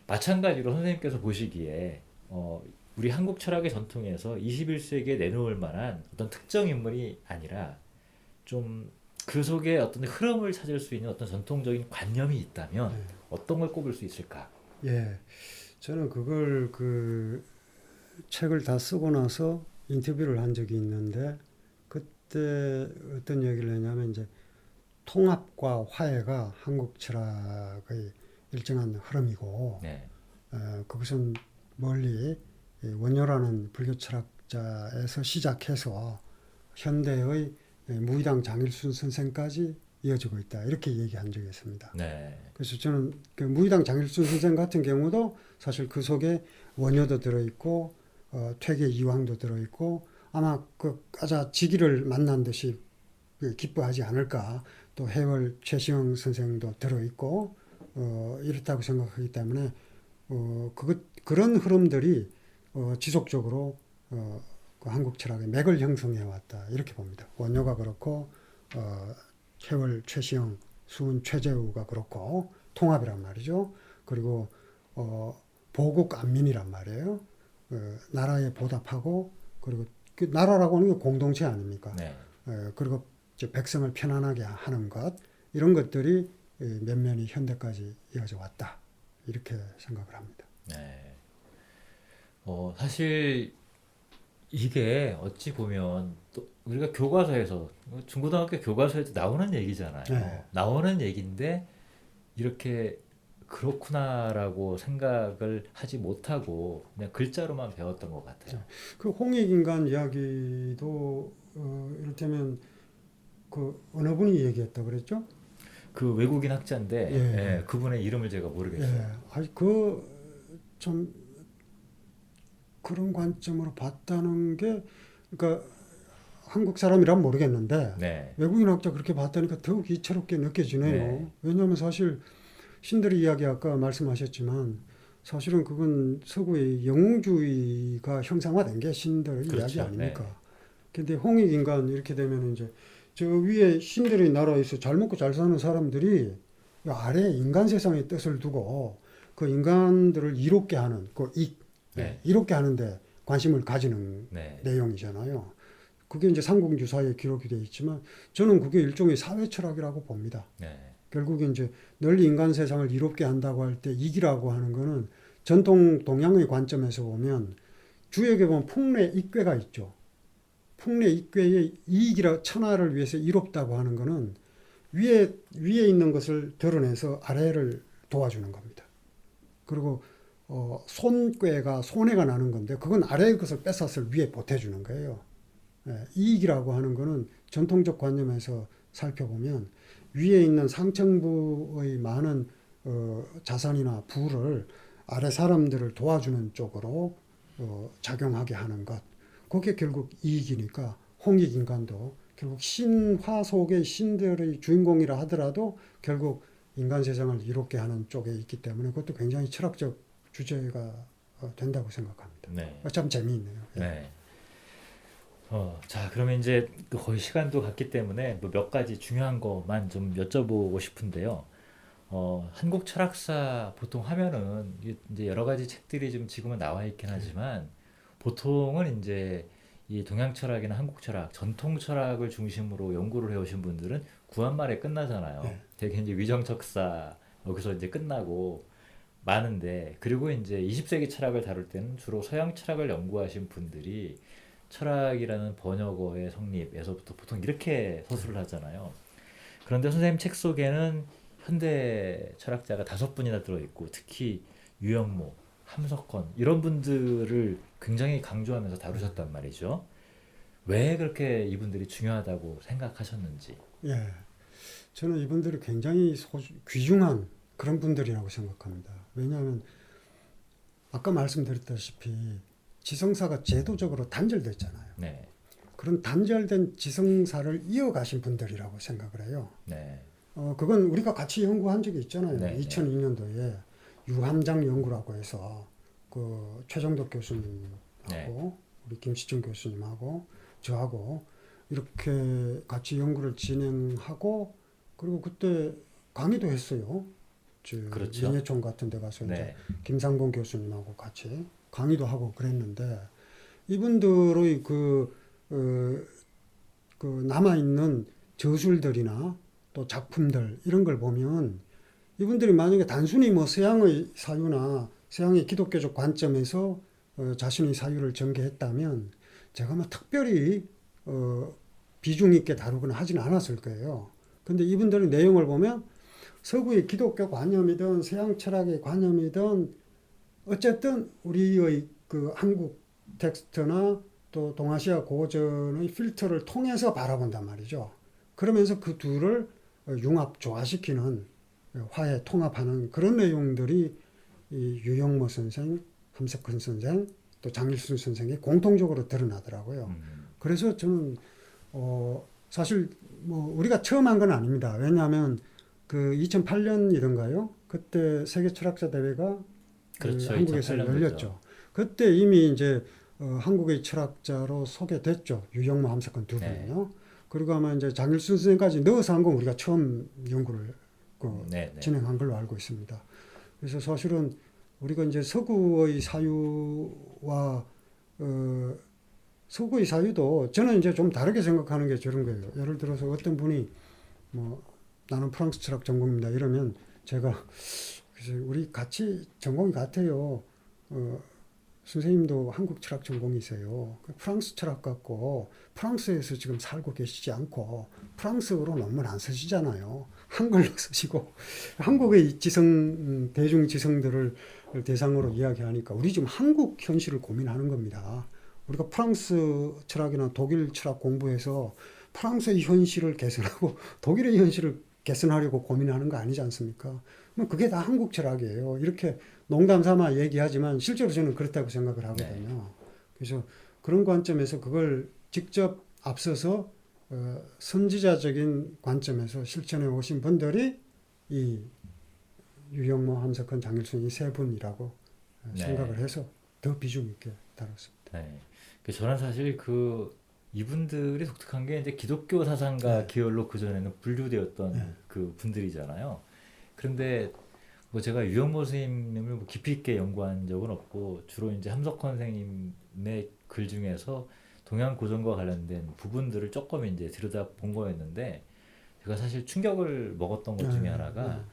마찬가지로 선생님께서 보시기에 우리 한국 철학의 전통에서 21세기에 내놓을 만한 어떤 특정 인물이 아니라 좀 그 속에 어떤 흐름을 찾을 수 있는 어떤 전통적인 관념이 있다면 네. 어떤 걸 꼽을 수 있을까? 예, 저는 그걸 그 책을 다 쓰고 나서 인터뷰를 한 적이 있는데 그때 어떤 얘기를 했냐면 이제 통합과 화해가 한국 철학의 일정한 흐름이고 네, 그것은 멀리 이 원효라는 불교 철학자에서 시작해서 현대의 무의당 장일순 선생까지 이어지고 있다 이렇게 얘기한 적이 있습니다. 네, 그래서 저는 그 무의당 장일순 선생 같은 경우도 사실 그 속에 원효도 들어있고 퇴계 이황도 들어있고 아마 그 가자 지기를 만난 듯이 기뻐하지 않을까. 또 해월 최시영 선생도 들어있고 이렇다고 생각하기 때문에 그런 흐름들이 지속적으로 그 한국 철학의 맥을 형성해 왔다 이렇게 봅니다. 원효가 그렇고 해월 최시영, 수은 최재우가 그렇고 통합이란 말이죠. 그리고 보국 안민이란 말이에요. 나라에 보답하고 그리고 그 나라라고 하는 게 공동체 아닙니까? 네, 그리고 이제 백성을 편안하게 하는 것 이런 것들이 면면이 현대까지 이어져 왔다 이렇게 생각을 합니다. 네. 사실 이게 어찌 보면 또 우리가 교과서에서 중고등학교 교과서에도 나오는 얘기잖아요. 네. 나오는 얘기인데 이렇게 그렇구나라고 생각을 하지 못하고 그냥 글자로만 배웠던 것 같아요. 그 홍익인간 이야기도 이를테면 그 어느 분이 얘기했다 그랬죠? 그 외국인 학자인데 예. 예, 그분의 이름을 제가 모르겠어요. 예. 아니 그좀 그런 관점으로 봤다는 게 그러니까 한국 사람이란 모르겠는데 네, 외국인 학자 그렇게 봤다니까 더욱 이채롭게 느껴지네요. 네, 왜냐하면 사실 신들의 이야기 아까 말씀하셨지만 사실은 그건 서구의 영웅주의가 형상화된 게 신들의 이야기 그렇죠. 네, 아닙니까? 근데 홍익인간 이렇게 되면 이제 저 위에 신들의 나라에서 잘 먹고 잘 사는 사람들이 아래 인간 세상의 뜻을 두고 그 인간들을 이롭게 하는 네, 이롭게 하는데 관심을 가지는 네, 내용이잖아요. 그게 이제 삼국유사에 기록이 되어 있지만 저는 그게 일종의 사회 철학이라고 봅니다. 네, 결국에 이제 널리 인간 세상을 이롭게 한다고 할 때 이기라고 하는 거는 전통 동양의 관점에서 보면 주역에 보면 풍래 익괴가 있죠. 풍래 익괴의 이익이라 천하를 위해서 이롭다고 하는 거는 위에 있는 것을 드러내서 아래를 도와주는 겁니다. 그리고 손괴가 손해가 나는 건데 그건 아래의 것을 뺏어서 위에 보태주는 거예요. 이익이라고 하는 거는 전통적 관념에서 살펴보면 위에 있는 상층부의 많은 자산이나 부를 아래 사람들을 도와주는 쪽으로 작용하게 하는 것. 그게 결국 이익이니까 홍익인간도 결국 신화 속의 신들의 주인공이라 하더라도 결국 인간 세상을 이롭게 하는 쪽에 있기 때문에 그것도 굉장히 철학적 주제가 된다고 생각합니다. 네, 참 재미있네요. 예. 네. 자, 그러면 이제 거의 시간도 갔기 때문에 뭐 몇 가지 중요한 것만 좀 여쭤보고 싶은데요. 한국 철학사 보통 하면은 이제 여러 가지 책들이 좀 지금은 나와 있긴 하지만 보통은 이제 이 동양 철학이나 한국 철학, 전통 철학을 중심으로 연구를 해오신 분들은 구한말에 끝나잖아요. 네. 되게 이제 위정척사 여기서 이제 끝나고 많은데 그리고 이제 20세기 철학을 다룰 때는 주로 서양 철학을 연구하신 분들이 철학이라는 번역어의 성립에서부터 보통 이렇게 서술을 하잖아요. 그런데 선생님 책 속에는 현대 철학자가 5분이나 들어있고 특히 유영모, 함석헌 이런 분들을 굉장히 강조하면서 다루셨단 말이죠. 왜 그렇게 이분들이 중요하다고 생각하셨는지. 예. 저는 이분들이 굉장히 귀중한 그런 분들이라고 생각합니다. 왜냐하면 아까 말씀드렸다시피 지성사가 제도적으로 단절됐잖아요. 네, 그런 단절된 지성사를 이어가신 분들이라고 생각을 해요. 네, 그건 우리가 같이 연구한 적이 있잖아요. 네, 네, 2002년도에 유함장 연구라고 해서 그 최정덕 교수님하고 네, 우리 김시중 교수님하고 저하고 이렇게 같이 연구를 진행하고 그리고 그때 강의도 했어요. 그렇죠. 민예총 같은 데 가서 이제 네, 김상곤 교수님하고 같이 강의도 하고 그랬는데 이분들의 그 남아있는 저술들이나 또 작품들 이런 걸 보면 이분들이 만약에 단순히 뭐 서양의 사유나 서양의 기독교적 관점에서 자신의 사유를 전개했다면 제가 뭐 특별히 비중 있게 다루거나 하진 않았을 거예요. 근데 이분들의 내용을 보면 서구의 기독교 관념이든 서양 철학의 관념이든 어쨌든 우리의 그 한국 텍스트나 또 동아시아 고전의 필터를 통해서 바라본단 말이죠. 그러면서 그 둘을 융합, 조화시키는 화해, 통합하는 그런 내용들이 이 유영모 선생, 함석헌 선생, 또 장일순 선생이 공통적으로 드러나더라고요. 그래서 저는 사실 뭐 우리가 처음 한 건 아닙니다. 왜냐하면 그 2008년이던가요? 그때 세계 철학자 대회가 그렇죠. 한국에서 2008 년도죠. 열렸죠. 그때 이미 이제 한국의 철학자로 소개됐죠. 유영모, 함석헌 두 네. 분이요. 그리고 아마 이제 장일순 선생까지 넣어서 한 건 우리가 처음 연구를 네, 네. 진행한 걸로 알고 있습니다. 그래서 사실은 우리가 이제 서구의 사유와 서구의 사유도 저는 이제 좀 다르게 생각하는 게 저런 거예요. 예를 들어서 어떤 분이 뭐 나는 프랑스 철학 전공입니다 이러면 제가 그래서 우리 같이 전공이 같아요. 선생님도 한국 철학 전공이세요. 프랑스 철학 갖고 프랑스에서 지금 살고 계시지 않고 프랑스어로 논문 안 쓰시잖아요. 한글로 쓰시고 한국의 지성 대중 지성들을 대상으로 이야기하니까 우리 지금 한국 현실을 고민하는 겁니다. 우리가 프랑스 철학이나 독일 철학 공부해서 프랑스의 현실을 개선하고 독일의 현실을 개선하려고 고민하는 거 아니지 않습니까? 그게 다 한국 철학이에요. 이렇게 농담 삼아 얘기하지만 실제로 저는 그렇다고 생각을 하거든요. 네. 그래서 그런 관점에서 그걸 직접 앞서서 선지자적인 관점에서 실천해 오신 분들이 이 유영모, 함석헌, 장일순 이 세 분이라고 네. 생각을 해서 더 비중 있게 다뤘습니다. 네. 저는 사실 이분들이 독특한 게 이제 기독교 사상가 계열로 그전에는 분류되었던 그 분들이잖아요. 그런데 뭐 제가 유영모 선생님을 뭐 깊이 있게 연구한 적은 없고 주로 이제 함석헌 선생님의 글 중에서 동양 고전과 관련된 부분들을 조금 이제 들여다 본 거였는데 제가 사실 충격을 먹었던 것 중에 하나가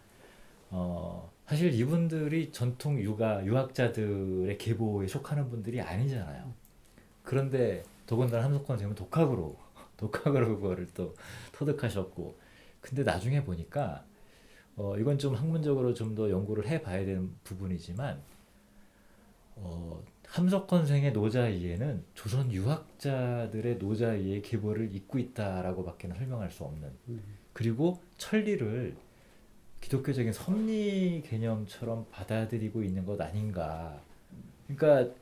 사실 이분들이 전통 유학자들의 계보에 속하는 분들이 아니잖아요. 그런데 더군다나 함석헌 선생님은 독학으로 그거를 또 터득하셨고 근데 나중에 보니까 이건 좀 학문적으로 좀 더 연구를 해봐야 되는 부분이지만 함석헌 선생의 노자이에는 조선 유학자들의 노자이의 계보를 잇고 있다라고밖에는 설명할 수 없는 그리고 천리를 기독교적인 섭리 개념처럼 받아들이고 있는 것 아닌가. 그러니까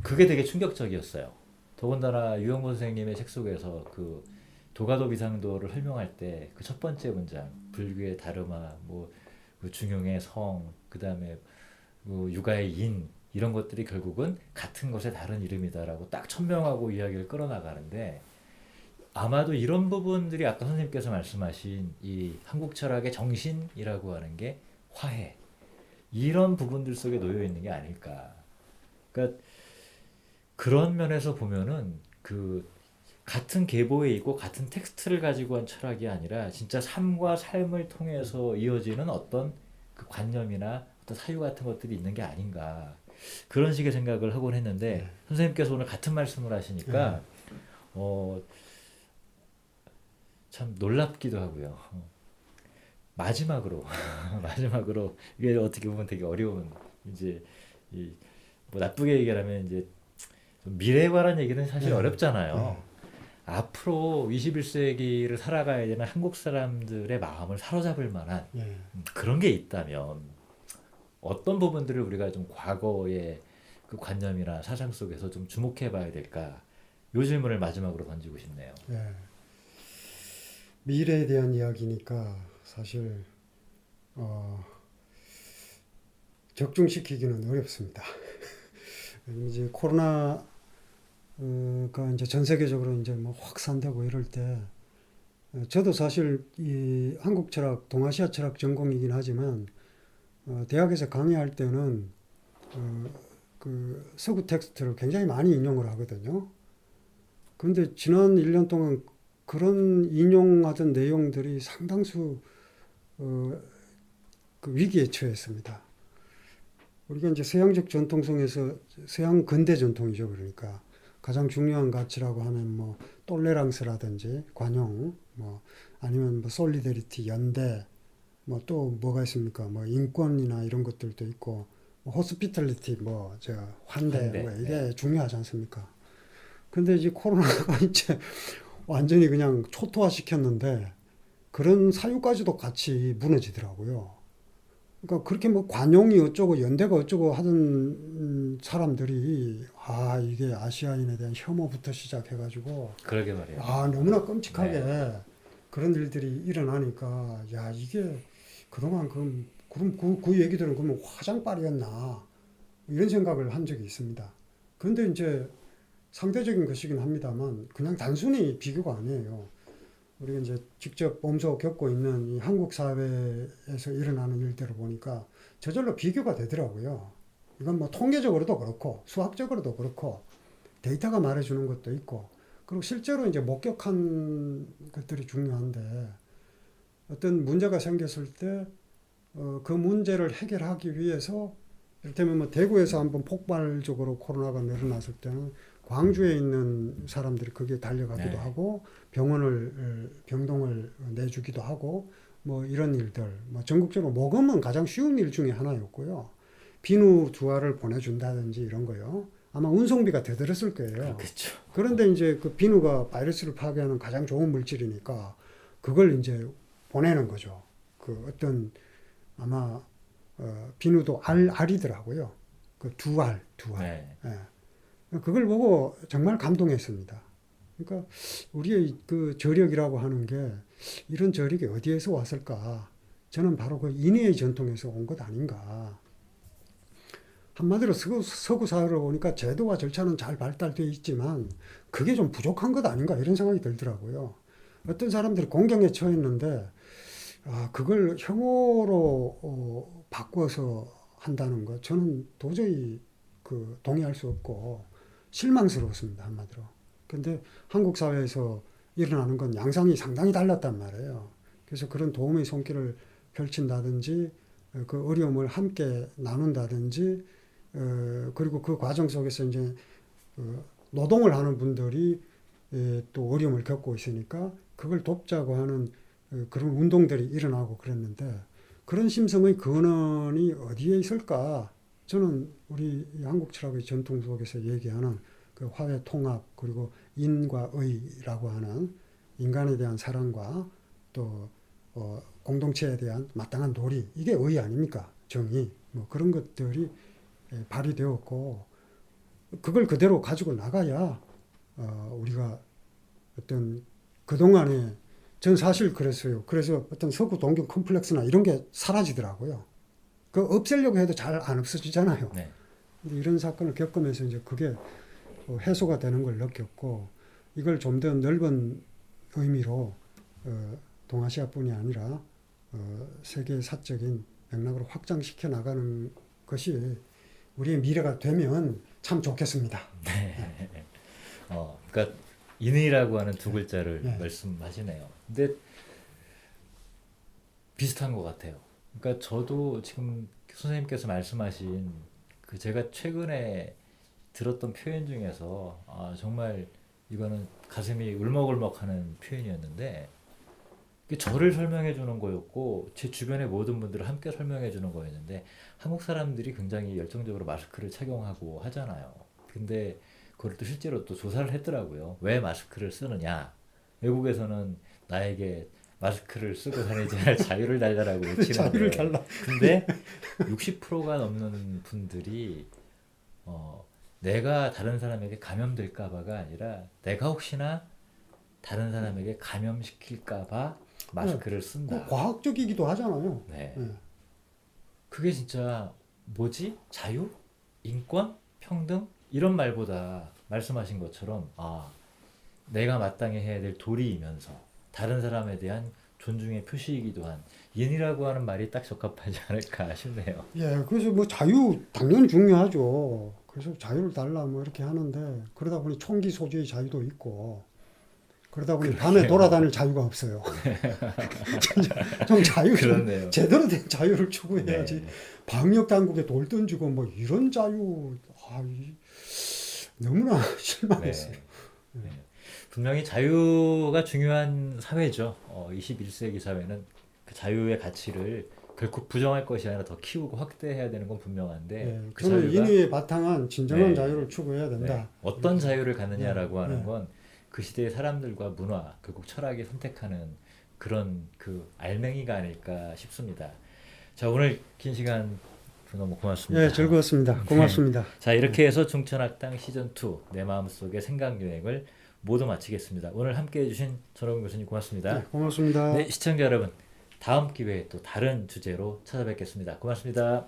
그게 되게 충격적이었어요. 더군다나 유영모 선생님의 책 속에서 그 도가도 비상도를 설명할 때 그 첫 번째 문장 불교의 다르마, 그 중용의 성, 그 다음에 육아의 인 이런 것들이 결국은 같은 것의 다른 이름이다라고 딱 천명하고 이야기를 끌어나가는데 아마도 이런 부분들이 아까 선생님께서 말씀하신 이 한국 철학의 정신이라고 하는 게 화해 이런 부분들 속에 놓여 있는 게 아닐까. 그러니까 그런 면에서 보면은 그 같은 계보에 있고 같은 텍스트를 가지고 한 철학이 아니라 진짜 삶과 삶을 통해서 이어지는 어떤 그 관념이나 어떤 사유 같은 것들이 있는 게 아닌가 그런 식의 생각을 하곤 했는데 선생님께서 오늘 같은 말씀을 하시니까 참 놀랍기도 하고요. 마지막으로 이게 어떻게 보면 되게 어려운 이제 뭐 나쁘게 얘기하면 이제 미래에 관한 얘기는 사실 어렵잖아요. 앞으로 21세기를 살아가야 되는 한국 사람들의 마음을 사로잡을 만한 그런 게 있다면 어떤 부분들을 우리가 좀 과거의 그 관념이나 사상 속에서 좀 주목해 봐야 될까? 요 질문을 마지막으로 던지고 싶네요. 미래에 대한 이야기니까 사실 적중시키기는 어렵습니다. 이제 코로나가 이제 전 세계적으로 이제 뭐 확산되고 이럴 때 저도 사실 이 한국 철학, 동아시아 철학 전공이긴 하지만 대학에서 강의할 때는 그 서구 텍스트를 굉장히 많이 인용을 하거든요. 그런데 지난 1년 동안 그런 인용하던 내용들이 상당수 그 위기에 처했습니다. 우리가 이제 서양적 전통성에서 서양 근대 전통이죠. 그러니까 가장 중요한 가치라고 하면 뭐 톨레랑스라든지 관용, 뭐 아니면 뭐 솔리데리티 연대, 뭐 또 뭐가 있습니까? 뭐 인권이나 이런 것들도 있고, 뭐 호스피탈리티, 뭐 저 환대, 뭐 이게 네. 중요하지 않습니까? 근데 이제 코로나가 이제 완전히 그냥 초토화 시켰는데 그런 사유까지도 같이 무너지더라고요. 그러니까 그렇게 뭐 관용이 어쩌고 연대가 어쩌고 하던 사람들이 아 이게 아시아인에 대한 혐오부터 시작해가지고 그러게 말이에요. 아 너무나 끔찍하게 네. 그런 일들이 일어나니까 야 이게 그동안 그럼 그 얘기들은 그러면 화장빨이었나 이런 생각을 한 적이 있습니다. 그런데 이제 상대적인 것이긴 합니다만 그냥 단순히 비교가 아니에요. 우리가 이제 직접 몸소 겪고 있는 이 한국 사회에서 일어나는 일들을 보니까 저절로 비교가 되더라고요. 이건 뭐 통계적으로도 그렇고 수학적으로도 그렇고 데이터가 말해주는 것도 있고 그리고 실제로 이제 목격한 것들이 중요한데 어떤 문제가 생겼을 때 그 문제를 해결하기 위해서 이를테면 뭐 대구에서 한번 폭발적으로 코로나가 늘어났을 때는 광주에 있는 사람들이 거기에 달려가기도 네. 하고 병동을 내주기도 하고 뭐 이런 일들 뭐 전국적으로 모금은 가장 쉬운 일 중에 하나였고요. 비누 두 알을 보내준다든지 이런 거요. 아마 운송비가 더 들었을 거예요. 그렇겠죠. 그런데 이제 그 비누가 바이러스를 파괴하는 가장 좋은 물질이니까 그걸 이제 보내는 거죠. 그 어떤 아마 비누도 알이더라고요. 그 두 알. 네. 예. 그걸 보고 정말 감동했습니다. 그러니까 우리의 그 저력이라고 하는 게 이런 저력이 어디에서 왔을까? 저는 바로 그 인해의 전통에서 온 것 아닌가. 한마디로 서구 사회를 보니까 제도와 절차는 잘 발달되어 있지만 그게 좀 부족한 것 아닌가 이런 생각이 들더라고요. 어떤 사람들이 공경에 처했는데 아, 그걸 혐오로 바꿔서 한다는 거 저는 도저히 그 동의할 수 없고 실망스러웠습니다 한마디로. 근데 한국 사회에서 일어나는 건 양상이 상당히 달랐단 말이에요. 그래서 그런 도움의 손길을 펼친다든지 그 어려움을 함께 나눈다든지 그리고 그 과정 속에서 이제 노동을 하는 분들이 또 어려움을 겪고 있으니까 그걸 돕자고 하는 그런 운동들이 일어나고 그랬는데 그런 심성의 근원이 어디에 있을까? 저는 우리 한국 철학의 전통 속에서 얘기하는 그 화해 통합 그리고 인과 의라고 하는 인간에 대한 사랑과 또 공동체에 대한 마땅한 도리 이게 의 아닙니까? 정의 뭐 그런 것들이 발휘되었고 그걸 그대로 가지고 나가야 우리가 어떤 그동안에 전 사실 그랬어요. 그래서 어떤 서구 동경 컴플렉스나 이런 게 사라지더라고요. 그 없애려고 해도 잘 안 없어지잖아요. 네. 근데 이런 사건을 겪으면서 이제 그게 해소가 되는 걸 느꼈고 이걸 좀 더 넓은 의미로 동아시아뿐이 아니라 세계 사적인 맥락으로 확장시켜 나가는 것이 우리의 미래가 되면 참 좋겠습니다. 네. 그러니까 인의라고 하는 두 글자를 네. 말씀하시네요. 근데 비슷한 것 같아요. 그러니까 저도 지금 선생님께서 말씀하신 그 제가 최근에 들었던 표현 중에서 정말 이거는 가슴이 울먹울먹하는 표현이었는데 이게 저를 설명해 주는 거였고 제 주변의 모든 분들을 함께 설명해 주는 거였는데 한국 사람들이 굉장히 열정적으로 마스크를 착용하고 하잖아요. 근데 그걸 또 실제로 또 조사를 했더라고요. 왜 마스크를 쓰느냐? 외국에서는 나에게 마스크를 쓰고 다니지 않을 자유를 달라고 자유를 외치는데 달라. 근데 60%가 넘는 분들이 내가 다른 사람에게 감염될까 봐가 아니라 내가 혹시나 다른 사람에게 감염시킬까 봐 마스크를 그 쓴다. 과학적이기도 하잖아요. 네. 네. 그게 진짜 뭐지? 자유? 인권? 평등? 이런 말보다 말씀하신 것처럼 내가 마땅히 해야 될 도리이면서 다른 사람에 대한 존중의 표시이기도 한 인이라고 하는 말이 딱 적합하지 않을까 싶네요. 예, 그래서 뭐 자유 당연히 중요하죠. 그래서 자유를 달라 뭐 이렇게 하는데 그러다 보니 총기 소지의 자유도 있고 그러다 보니 밤에 돌아다닐 자유가 없어요. 좀 자유, 그렇네요. 제대로 된 자유를 추구해야지. 네. 방역 당국에 돌 던지고 뭐 이런 자유, 너무나 실망했어요. 네. 분명히 자유가 중요한 사회죠. 21세기 사회는 그 자유의 가치를 결코 부정할 것이 아니라 더 키우고 확대해야 되는 건 분명한데 네, 그 저는 자유가 인위에 바탕한 진정한 네. 자유를 추구해야 된다. 네. 어떤 자유를 갖느냐라고 네. 하는 네. 건 그 시대의 사람들과 문화, 결국 철학이 선택하는 그런 그 알맹이가 아닐까 싶습니다. 자, 오늘 긴 시간 너무 고맙습니다. 예, 즐거웠습니다. 고맙습니다. 자, 이렇게 해서 중천학당 시즌2 내 마음속의 생각여행을 모두 마치겠습니다. 오늘 함께 해주신 전호근 교수님 고맙습니다. 네, 고맙습니다. 네, 시청자 여러분, 다음 기회에 또 다른 주제로 찾아뵙겠습니다. 고맙습니다.